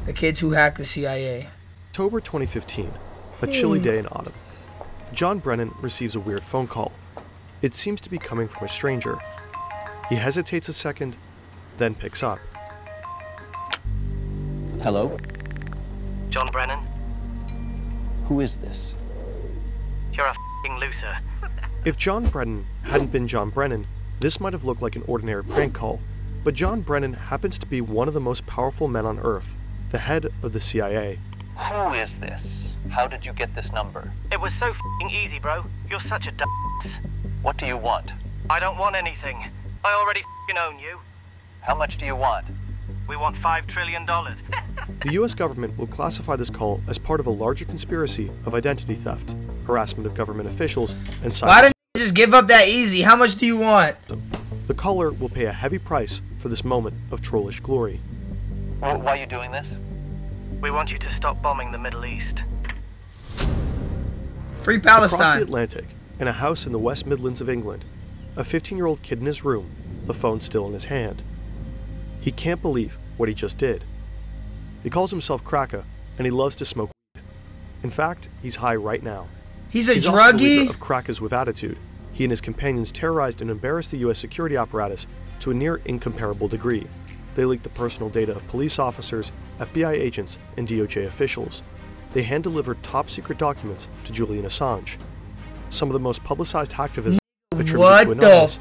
The kids who hacked the CIA. October 2015, a chilly day in autumn. John Brennan receives a weird phone call. It seems to be coming from a stranger. He hesitates a second, then picks up. Hello? John Brennan? Who is this? You're a f***ing loser. If John Brennan hadn't been John Brennan, this might have looked like an ordinary prank call, but John Brennan happens to be one of the most powerful men on Earth, the head of the CIA. Who is this? How did you get this number? It was so f***ing easy, bro. You're such a d***. What do you want? I don't want anything. I already f***ing own you. How much do you want? We want $5 trillion. The US government will classify this call as part of a larger conspiracy of identity theft, harassment of government officials, and cyber. Why didn't you just give up that easy? How much do you want? The caller will pay a heavy price for this moment of trollish glory. Why are you doing this? We want you to stop bombing the Middle East. Free Palestine. Across the Atlantic, in a house in the West Midlands of England, a 15-year-old kid in his room, the phone still in his hand. He can't believe what he just did. He calls himself Kraka, and he loves to smoke weed. In fact, he's high right now. He's a He's also the druggie? leader of Krakas with attitude. He and his companions terrorized and embarrassed the US security apparatus to a near incomparable degree. They leaked the personal data of police officers, FBI agents, and DOJ officials. They hand-delivered top-secret documents to Julian Assange. Some of the most publicized hacktivism attributed to Anonymous.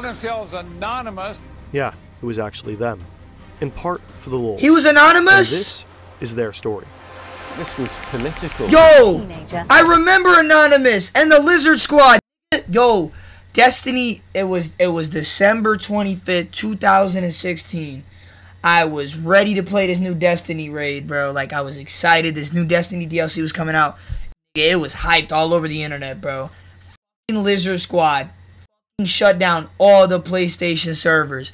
Themselves anonymous. Yeah, it was actually them. In part for the lulz. He was And anonymous? this is their story. This was political. Yo! I remember Anonymous and the Lizard Squad. Yo, Destiny, it was December 25th, 2016. I was ready to play this new Destiny raid, bro. Like, I was excited. This new Destiny DLC was coming out. It was hyped all over the internet, bro. Fucking Lizard Squad fucking shut down all the PlayStation servers.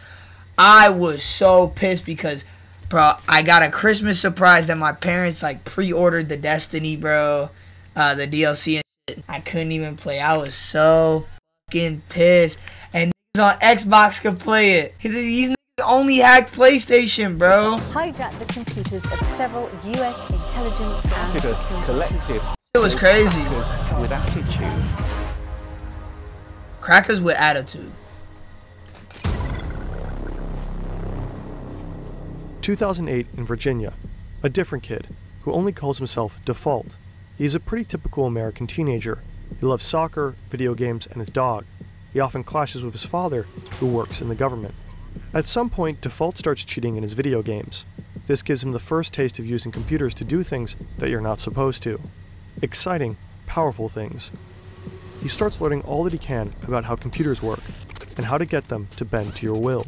I was so pissed because, bro, I got a Christmas surprise that my parents, like, pre-ordered the Destiny, bro. The DLC and shit. I couldn't even play. I was so fucking pissed. And niggas on Xbox could play it. These niggas only hacked PlayStation, bro. Hijacked the computers of several US intelligence and security collective. It was crazy. With attitude. Crackers with attitude. 2008 in Virginia, a different kid who only calls himself Default. He's a pretty typical American teenager. He loves soccer, video games, and his dog. He often clashes with his father, who works in the government. At some point, Default starts cheating in his video games. This gives him the first taste of using computers to do things that you're not supposed to. Exciting, powerful things. He starts learning all that he can about how computers work, and how to get them to bend to your will.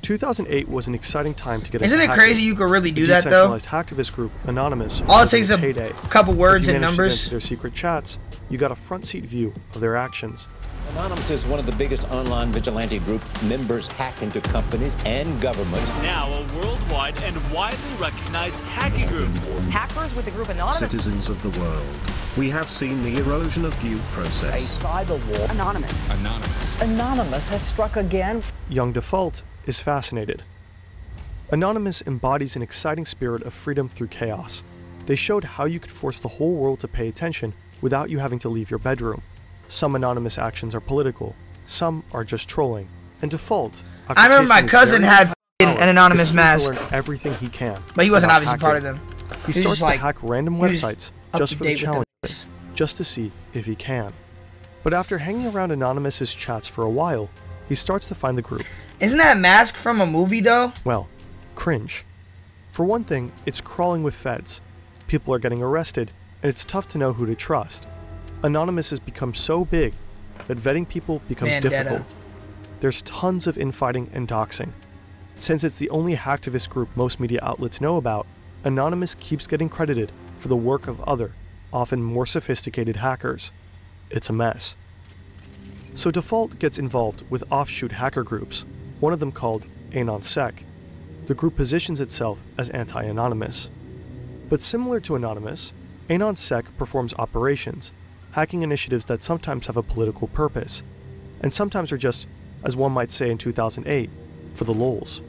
2008 was an exciting time to get into Isn't it hacking. crazy you could really do The that, though? decentralized hacktivist group Anonymous. All it was in takes its is heyday. a couple words If you and managed to numbers. get into their secret chats, you got a front seat view of their actions. Anonymous is one of the biggest online vigilante groups. Members hack into companies and governments. Now a worldwide and widely recognized hacking group. Hackers with the group Anonymous. Citizens of the world, we have seen the erosion of due process. A cyber war. Anonymous. Anonymous has struck again. Young Default is fascinated. Anonymous embodies an exciting spirit of freedom through chaos. They showed how you could force the whole world to pay attention without you having to leave your bedroom. Some Anonymous actions are political, some are just trolling. And Default, I remember my cousin had an Anonymous mask. Learn everything he can, But he wasn't about obviously part of hacking. them. He He was starts just to like- hack random he was websites up just to for the date with challenge, them. just to see if he can. But after hanging around Anonymous's chats for a while, he starts to find the group. Isn't that mask from a movie, though? Well, cringe. For one thing, it's crawling with feds. People are getting arrested, and it's tough to know who to trust. Anonymous has become so big that vetting people becomes difficult. There's tons of infighting and doxing. Since it's the only hacktivist group most media outlets know about, Anonymous keeps getting credited for the work of other, often more sophisticated hackers. It's a mess. So Default gets involved with offshoot hacker groups, one of them called AnonSec. The group positions itself as anti-Anonymous. But similar to Anonymous, AnonSec performs operations, hacking initiatives that sometimes have a political purpose, and sometimes are just, as one might say in 2008, for the lulz.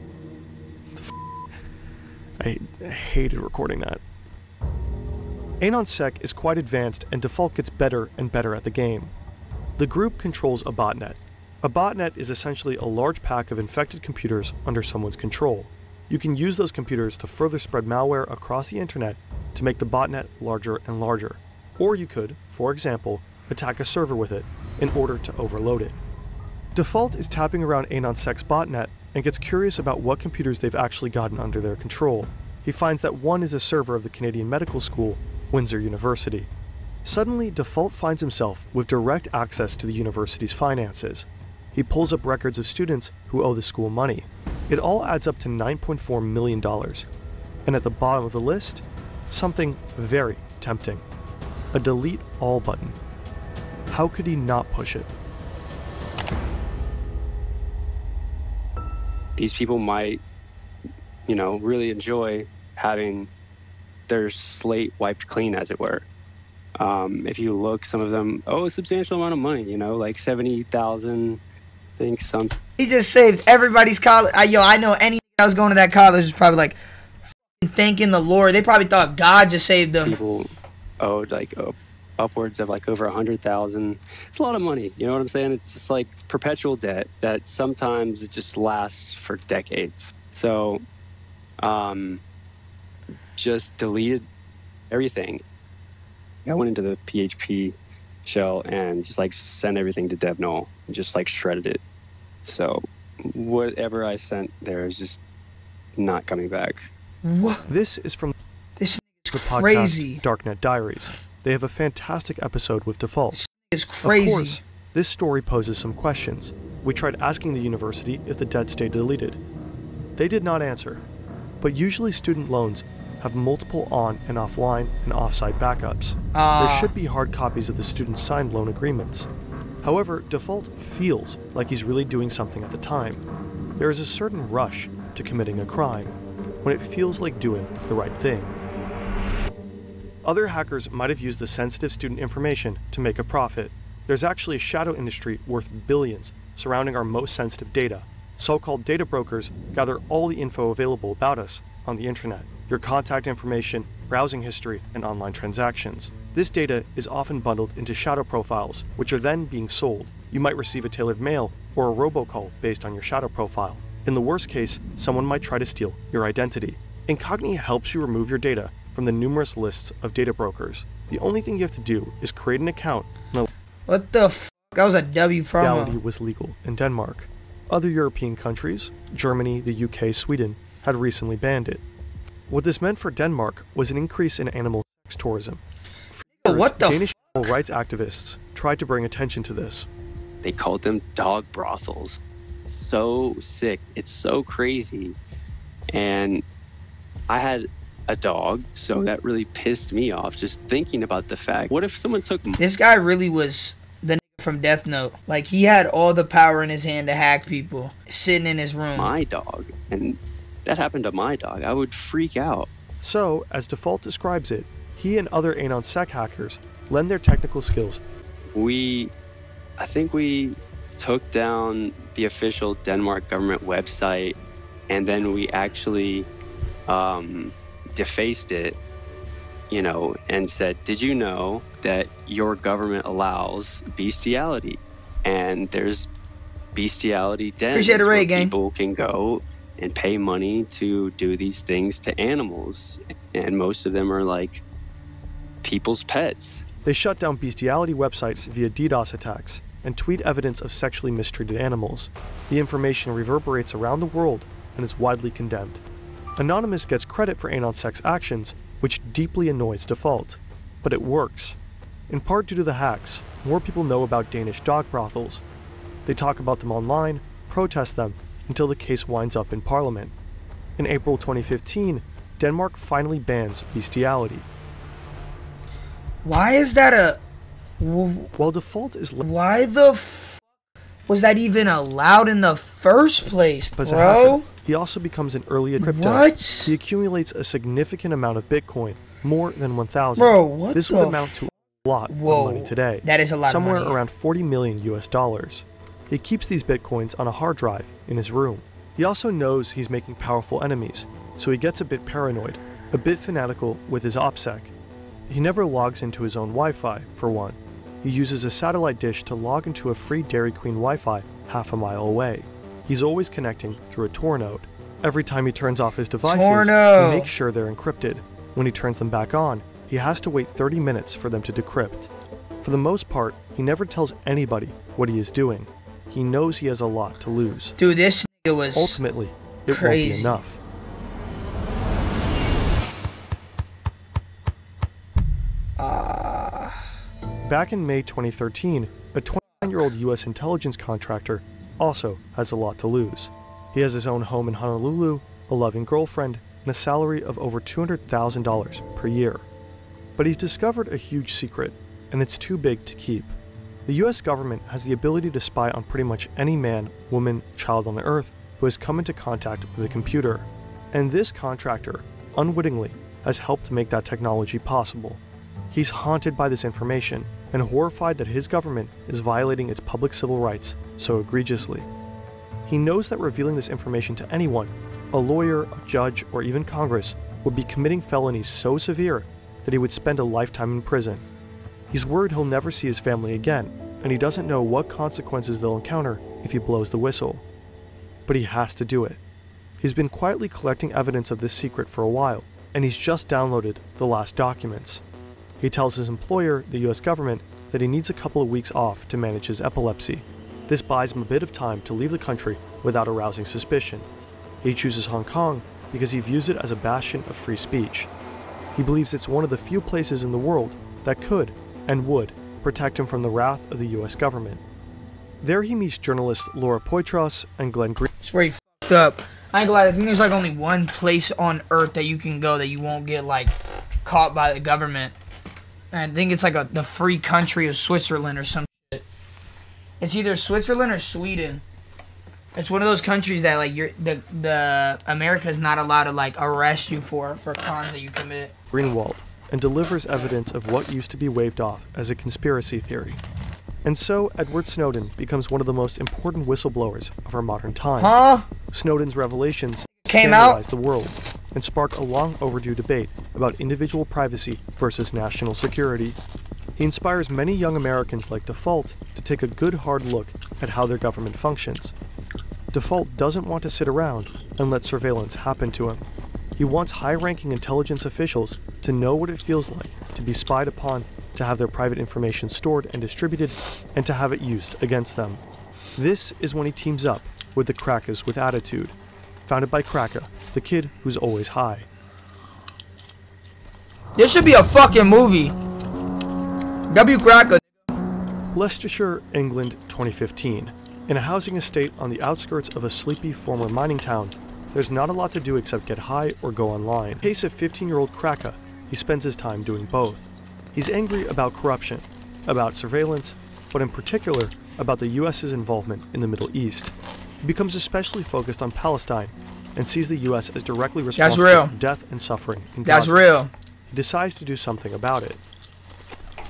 I hated recording that. AnonSec is quite advanced, and Default gets better and better at the game. The group controls a botnet. A botnet is essentially a large pack of infected computers under someone's control. You can use those computers to further spread malware across the internet to make the botnet larger and larger. Or you could, for example, attack a server with it in order to overload it. Default is tapping around AnonSec's botnet and gets curious about what computers they've actually gotten under their control. He finds that one is a server of the Canadian Medical School, Windsor University. Suddenly, Default finds himself with direct access to the university's finances. He pulls up records of students who owe the school money. It all adds up to $9.4 million. And at the bottom of the list, something very tempting. A delete all button. How could he not push it? These people might, really enjoy having their slate wiped clean, as it were. If you look, some of them owe a substantial amount of money, like $70,000, I think some. He just saved everybody's college. I know any that was going to that college was probably like thanking the Lord. They probably thought God just saved them. People owed upwards of over $100,000. It's a lot of money. You know what I'm saying? It's just like perpetual debt that sometimes it just lasts for decades. So, just deleted everything. I went into the PHP shell and just sent everything to dev null and just shredded it. So whatever I sent there is just not coming back. What? This is from This the is crazy. podcast Darknet Diaries. They have a fantastic episode with Default. This is crazy. Of course, this story poses some questions. We tried asking the university if the debt stayed deleted. They did not answer. But usually student loans have multiple on and offline and offsite backups. There should be hard copies of the student's signed loan agreements. However, Default feels like he's really doing something at the time. There is a certain rush to committing a crime when it feels like doing the right thing. Other hackers might have used the sensitive student information to make a profit. There's actually a shadow industry worth billions surrounding our most sensitive data. So-called data brokers gather all the info available about us on the internet. Your contact information, browsing history, and online transactions. This data is often bundled into shadow profiles, which are then being sold. You might receive a tailored mail or a robocall based on your shadow profile. In the worst case, someone might try to steal your identity. Incogni helps you remove your data from the numerous lists of data brokers. The only thing you have to do is create an account. What the f***? That was a W promo. Legality was legal in Denmark. Other European countries, Germany, the UK, Sweden, had recently banned it. What this meant for Denmark was an increase in animal sex tourism. What the Danish animal rights activists tried to bring attention to this. They called them dog brothels. So sick. It's so crazy. And I had a dog, so that really pissed me off just thinking about the fact, what if someone took... This guy really was the nigga from Death Note. He had all the power in his hand to hack people, sitting in his room. My dog. And that happened to my dog. I would freak out. So, as Default describes it, he and other AnonSec hackers lend their technical skills. I think we took down the official Denmark government website, and then we actually defaced it, and said, did you know that your government allows bestiality? And there's bestiality dens where people can go and pay money to do these things to animals. And most of them are people's pets. They shut down bestiality websites via DDoS attacks and tweet evidence of sexually mistreated animals. The information reverberates around the world and is widely condemned. Anonymous gets credit for AnonSec's actions, which deeply annoys Default. But it works. In part due to the hacks, more people know about Danish dog brothels. They talk about them online, protest them, until the case winds up in Parliament. In April 2015, Denmark finally bans bestiality. Why is that a... While Default is... Why the f... was that even allowed in the first place, bro? He also becomes an early crypto. What? He accumulates a significant amount of Bitcoin, more than 1,000. Bro, what This would amount to a lot of money today. That is a lot of money. Somewhere around 40 million US dollars. He keeps these Bitcoins on a hard drive in his room. He also knows he's making powerful enemies. so he gets a bit paranoid, a bit fanatical with his OPSEC. He never logs into his own Wi-Fi, for one. He uses a satellite dish to log into a free Dairy Queen Wi-Fi half a mile away. He's always connecting through a Tor node. Every time he turns off his devices, he makes sure they're encrypted. When he turns them back on, he has to wait 30 minutes for them to decrypt. For the most part, he never tells anybody what he is doing. He knows he has a lot to lose. Dude, this nigga was ultimately, it crazy. won't be enough. Back in May 2013, a 29-year-old U.S. intelligence contractor also has a lot to lose. He has his own home in Honolulu, a loving girlfriend, and a salary of over $200,000 per year. But he's discovered a huge secret, and it's too big to keep. The U.S. government has the ability to spy on pretty much any man, woman, child on the earth who has come into contact with a computer. And this contractor, unwittingly, has helped make that technology possible. He's haunted by this information and horrified that his government is violating its public civil rights so egregiously. He knows that revealing this information to anyone, a lawyer, a judge, or even Congress, would be committing felonies so severe that he would spend a lifetime in prison. He's worried he'll never see his family again, and he doesn't know what consequences they'll encounter if he blows the whistle. But he has to do it. He's been quietly collecting evidence of this secret for a while, and he's just downloaded the last documents. He tells his employer, the US government, that he needs a couple of weeks off to manage his epilepsy. This buys him a bit of time to leave the country without arousing suspicion. He chooses Hong Kong because he views it as a bastion of free speech. He believes it's one of the few places in the world that could and would protect him from the wrath of the US government. There he meets journalists Laura Poitras and Glenn Green. It's where he fucked up. I ain't glad. I think there's like only one place on earth that you can go that you won't get like caught by the government. I think it's like the free country of Switzerland or some shit. It's either Switzerland or Sweden. It's one of those countries that like the America's not allowed to like arrest you for crimes that you commit. Greenwald, and delivers evidence of what used to be waved off as a conspiracy theory. And so Edward Snowden becomes one of the most important whistleblowers of our modern time. Snowden's revelations scandalize the world and spark a long overdue debate about individual privacy versus national security. He inspires many young Americans like Default to take a good hard look at how their government functions. Default doesn't want to sit around and let surveillance happen to him. He wants high-ranking intelligence officials to know what it feels like to be spied upon, to have their private information stored and distributed, and to have it used against them. This is when he teams up with the Crackers with Attitude, founded by Cracker, the kid who's always high. This should be a fucking movie. W. Cracker. Leicestershire, England, 2015. In a housing estate on the outskirts of a sleepy former mining town, there's not a lot to do except get high or go online. In the case of 15-year-old Cracker, he spends his time doing both. He's angry about corruption, about surveillance, but in particular about the US's involvement in the Middle East. He becomes especially focused on Palestine and sees the US as directly responsible for death and suffering in Gaza. That's real. He decides to do something about it.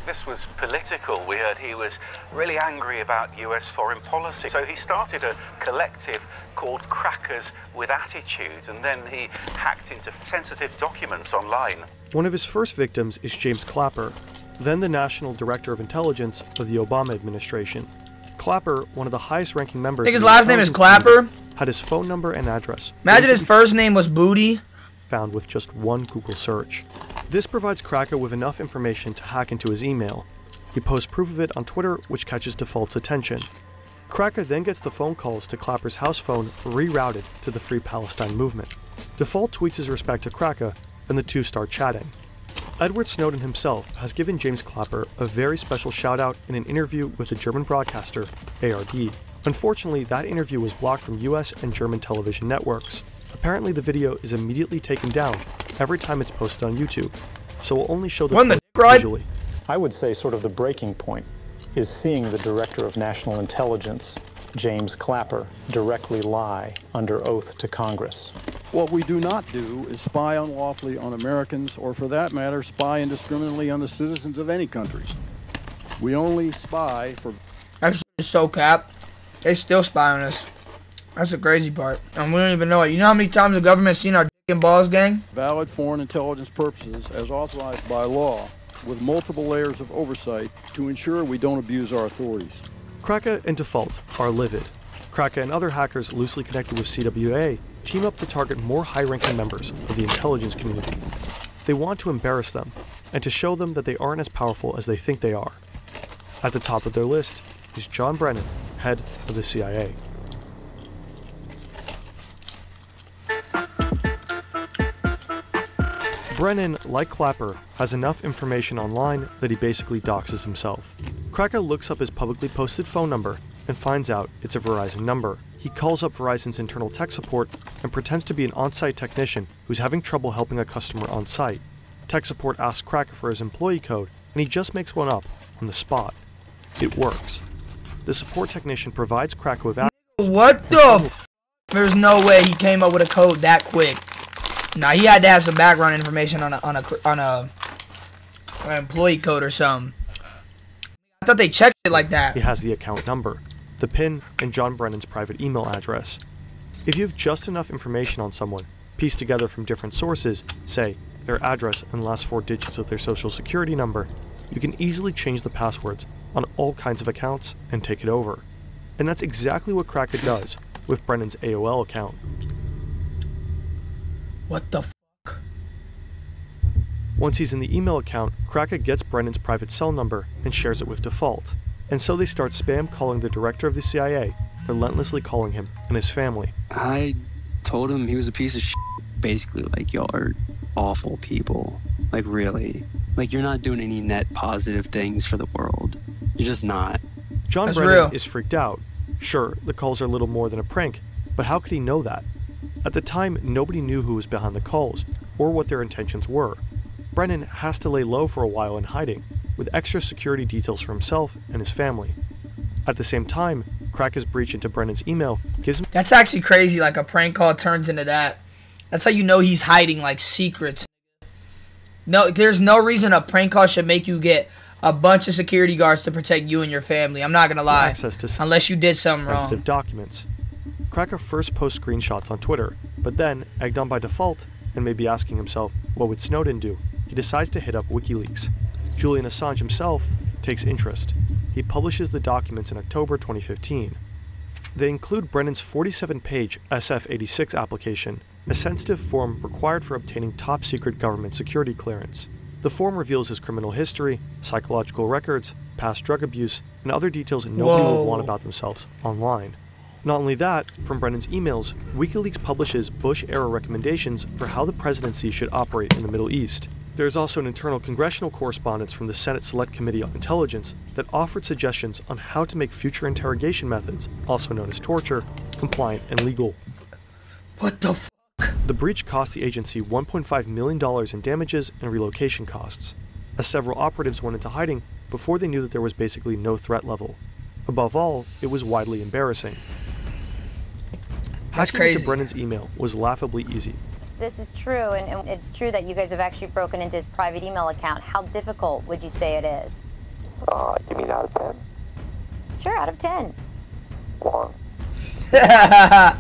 This was political. We heard he was really angry about US foreign policy. So he started a collective called Crackers with Attitude, and then he hacked into sensitive documents online. One of his first victims is James Clapper, then the National Director of Intelligence of the Obama administration. Clapper, one of the highest-ranking members. I think his last name is Clapper. Had his phone number and address. Imagine his first name was Booty. Found with just one Google search. This provides Cracker with enough information to hack into his email. He posts proof of it on Twitter, which catches Default's attention. Cracker then gets the phone calls to Clapper's house phone rerouted to the Free Palestine movement. Default tweets his respect to Cracker, and the two start chatting. Edward Snowden himself has given James Clapper a very special shout-out in an interview with the German broadcaster ARD. Unfortunately, that interview was blocked from US and German television networks. Apparently, the video is immediately taken down every time it's posted on YouTube, so we'll only show the visually. I would say sort of the breaking point is seeing the Director of National Intelligence, James Clapper, directly lie under oath to Congress. What we do not do is spy unlawfully on Americans, or for that matter, spy indiscriminately on the citizens of any country. We only spy for... That's just so cap. They still spy on us. That's the crazy part. And we don't even know it. You know how many times the government's seen our balls, gang. Valid foreign intelligence purposes as authorized by law, with multiple layers of oversight to ensure we don't abuse our authorities. Kraka and Default are livid. Kraka and other hackers loosely connected with CWA team up to target more high-ranking members of the intelligence community. They want to embarrass them and to show them that they aren't as powerful as they think they are. At the top of their list is John Brennan, head of the CIA. Brennan, like Clapper, has enough information online that he basically doxes himself. Kraka looks up his publicly posted phone number and finds out it's a Verizon number. He calls up Verizon's internal tech support and pretends to be an on-site technician who's having trouble helping a customer on site. Tech support asks Kraka for his employee code, and he just makes one up on the spot. It works. The support technician provides Kraka with access. What the f? There's no way he came up with a code that quick. Nah, he had to have some background information on a employee code or something. I thought they checked it like that. He has the account number, the PIN, and John Brennan's private email address. If you have just enough information on someone, pieced together from different sources, say their address and last 4 digits of their social security number, you can easily change the passwords on all kinds of accounts and take it over. And that's exactly what Kraka does with Brennan's AOL account. What the fuck? Once he's in the email account, Kraka gets Brennan's private cell number and shares it with Default. And so they start spam calling the director of the CIA, relentlessly calling him and his family. I told him he was a piece of shit. Basically, like, y'all are awful people. Like, really. Like, you're not doing any net positive things for the world. You're just not. John Brennan is freaked out. Sure, the calls are little more than a prank, but how could he know that? At the time, nobody knew who was behind the calls, or what their intentions were. Brennan has to lay low for a while in hiding, with extra security details for himself and his family. At the same time, Kraka's breach into Brennan's email gives him— That's actually crazy, like a prank call turns into that. That's how you know he's hiding, like, secrets. No, there's no reason a prank call should make you get a bunch of security guards to protect you and your family. I'm not gonna lie. Access to unless you did something wrong. Sensitive documents. Kraka first posts screenshots on Twitter, but then, egged on by Default, and maybe asking himself, what would Snowden do? He decides to hit up WikiLeaks. Julian Assange himself takes interest. He publishes the documents in October 2015. They include Brennan's 47-page SF-86 application, a sensitive form required for obtaining top-secret government security clearance. The form reveals his criminal history, psychological records, past drug abuse, and other details nobody would want about themselves online. Not only that, from Brennan's emails, WikiLeaks publishes Bush-era recommendations for how the presidency should operate in the Middle East. There is also an internal congressional correspondence from the Senate Select Committee on Intelligence that offered suggestions on how to make future interrogation methods, also known as torture, compliant and legal. What the fuck? The breach cost the agency $1.5 million in damages and relocation costs, as several operatives went into hiding before they knew that there was basically no threat level. Above all, it was widely embarrassing. That's Hacking crazy. into Brennan's email was laughably easy. This is true, and it's true that you guys have actually broken into his private email account. How difficult would you say it is? You mean out of 10? Sure, out of 10. 1. I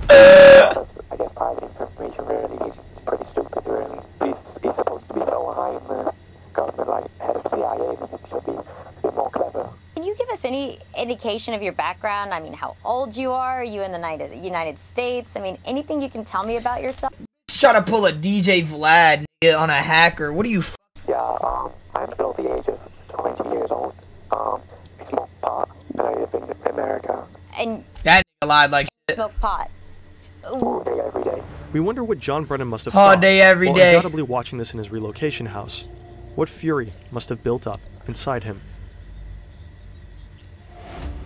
guess private information really is pretty stupid, really. He's supposed to be so high in the government, like head of CIA, and he should be a bit more clever. Can you give us any indication of your background? I mean, how old you are? Are you in the United States? I mean, anything you can tell me about yourself? He's trying to pull a DJ Vlad nigga, on a hacker. What are you f? Yeah, I'm still the age of 20 years old. I smoke pot, and I live in America. And that nigga lied like shit. Smoke pot. All day, every day. We wonder what John Brennan must have all thought day, every while day. undoubtedly watching this in his relocation house. What fury must have built up inside him.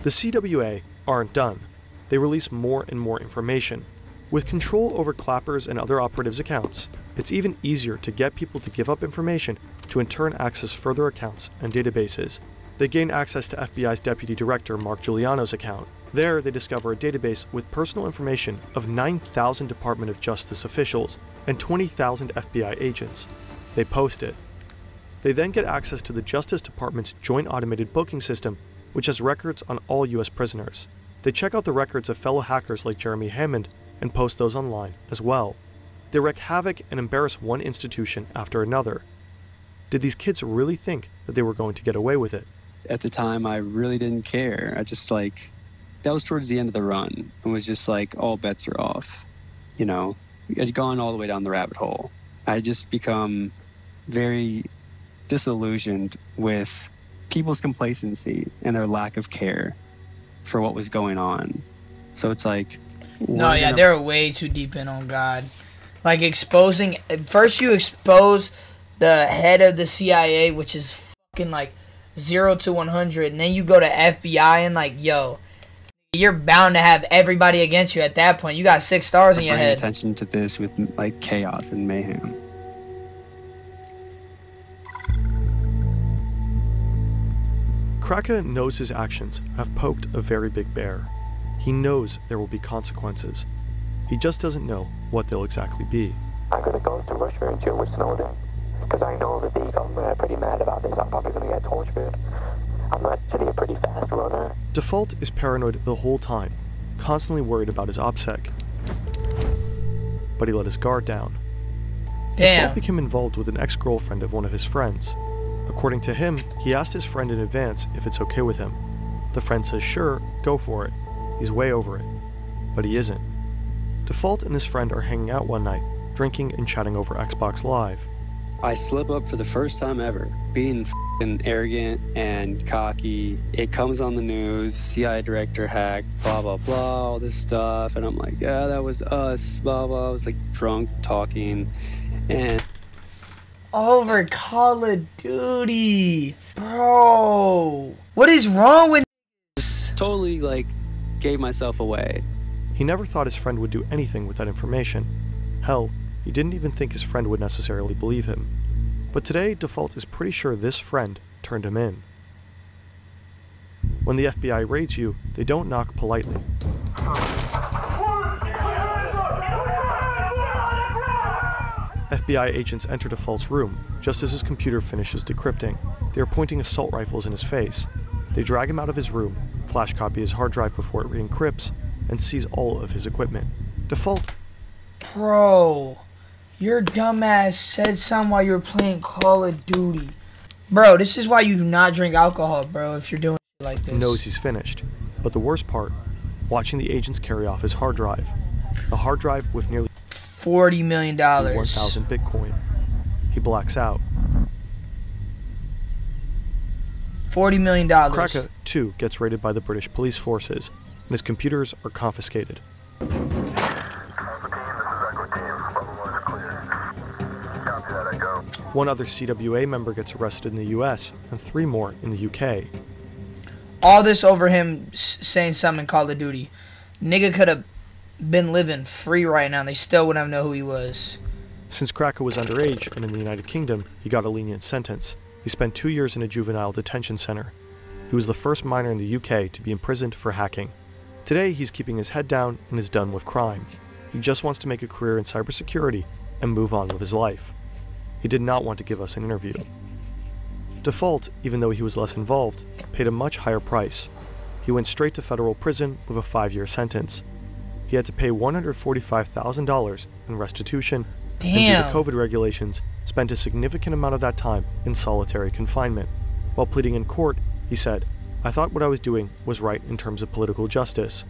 The CWA aren't done. They release more and more information. With control over Clapper's and other operatives' accounts, it's even easier to get people to give up information to in turn access further accounts and databases. They gain access to FBI's Deputy Director Mark Giuliano's account. There, they discover a database with personal information of 9,000 Department of Justice officials and 20,000 FBI agents. They post it. They then get access to the Justice Department's Joint Automated Booking System, which has records on all U.S. prisoners. They check out the records of fellow hackers like Jeremy Hammond and post those online as well. They wreak havoc and embarrass one institution after another. Did these kids really think that they were going to get away with it? At the time, I really didn't care. I just that was towards the end of the run. It was just all bets are off. You know, I'd gone all the way down the rabbit hole. I just become very disillusioned with people's complacency and their lack of care for what was going on. So it's no, yeah, they're way too deep in on God. Exposing, first you expose the head of the CIA, which is fucking 0 to 100, and then you go to FBI and yo, you're bound to have everybody against you at that point. You got 6 stars in your head. Attention to this with chaos and mayhem. Kraka knows his actions have poked a very big bear. He knows there will be consequences. He just doesn't know what they'll exactly be. I'm going to go to Russia and chill with Snowden, because I know that the government are pretty mad about this. I'm probably going to get tortured. I'm actually a pretty fast runner. Default is paranoid the whole time, constantly worried about his OPSEC. But he let his guard down. Damn. Default became involved with an ex-girlfriend of one of his friends. According to him, he asked his friend in advance if it's okay with him. The friend says sure, go for it. He's way over it. But he isn't. Default and his friend are hanging out one night, drinking and chatting over Xbox Live. I slip up for the first time ever, being f***ing arrogant and cocky. It comes on the news, CIA director hacked, blah, blah, blah, all this stuff. And I'm like, yeah, that was us, blah, blah. I was drunk, talking, and... Over Call of Duty. Bro. What is wrong with this? Totally, gave myself away. He never thought his friend would do anything with that information. Hell, he didn't even think his friend would necessarily believe him. But today, Default is pretty sure this friend turned him in. When the FBI raids you, they don't knock politely. FBI agents enter Default's room just as his computer finishes decrypting. They are pointing assault rifles in his face. They drag him out of his room, flash copy his hard drive before it re-encrypts, and seize all of his equipment. Default. Bro, your dumbass said something while you were playing Call of Duty. Bro, this is why you do not drink alcohol, bro, if you're doing shit like this. Knows he's finished. But the worst part, watching the agents carry off his hard drive. A hard drive with nearly $40 million. 1,000 Bitcoin. He blacks out. $40 million. Kraka, too, gets raided by the British police forces, and his computers are confiscated. One other CWA member gets arrested in the US, and 3 more in the UK. All this over him saying something in Call of Duty. Nigga could have been living free right now, and they still wouldn't have known who he was. Since Kraka was underage and in the United Kingdom, he got a lenient sentence. He spent 2 years in a juvenile detention center. He was the first minor in the UK to be imprisoned for hacking. Today, he's keeping his head down and is done with crime. He just wants to make a career in cybersecurity and move on with his life. He did not want to give us an interview. Default, even though he was less involved, paid a much higher price. He went straight to federal prison with a 5-year sentence. He had to pay $145,000 in restitution. Damn. And due to COVID regulations, spent a significant amount of that time in solitary confinement. While pleading in court, he said, "I thought what I was doing was right in terms of political justice.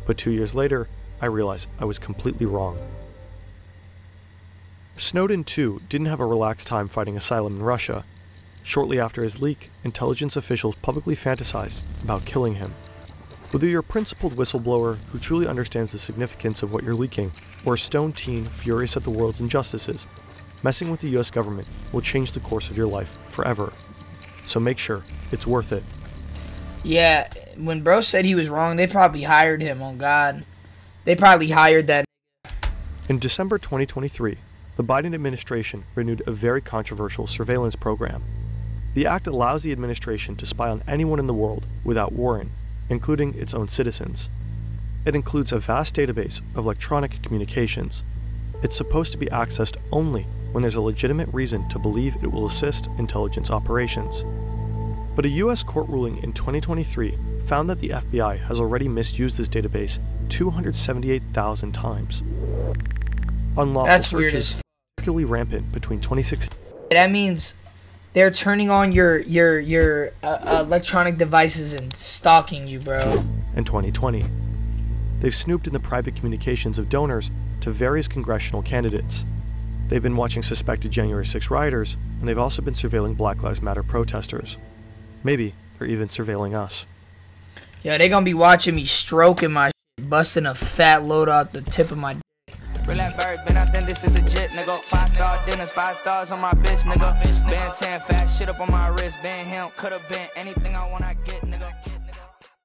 But 2 years later, I realized I was completely wrong." Snowden, too, didn't have a relaxed time fighting asylum in Russia. Shortly after his leak, intelligence officials publicly fantasized about killing him. Whether you're a principled whistleblower who truly understands the significance of what you're leaking, or a stoned teen furious at the world's injustices, messing with the US government will change the course of your life forever. So make sure it's worth it. Yeah, when bro said he was wrong, they probably hired him, on God. They probably hired that. In December 2023, the Biden administration renewed a very controversial surveillance program. The act allows the administration to spy on anyone in the world without warrant, including its own citizens. It includes a vast database of electronic communications. It's supposed to be accessed only when there's a legitimate reason to believe it will assist intelligence operations. But a US court ruling in 2023 found that the FBI has already misused this database 278,000 times. Unlawful searches were particularly rampant between 2016. That means they're turning on your electronic devices and stalking you, bro. And 2020. They've snooped in the private communications of donors to various congressional candidates. They've been watching suspected January 6 rioters, and they've also been surveilling Black Lives Matter protesters. Maybe they're even surveilling us. Yeah, they're gonna be watching me stroking my shit, busting a fat load out the tip of my dick. Relax, bird, been I think this is a jet, nigga. 5-star dinners, 5 stars on my bitch, nigga. Band 10, fat shit up on my wrist. Band him, could've been anything I want, I get, nigga.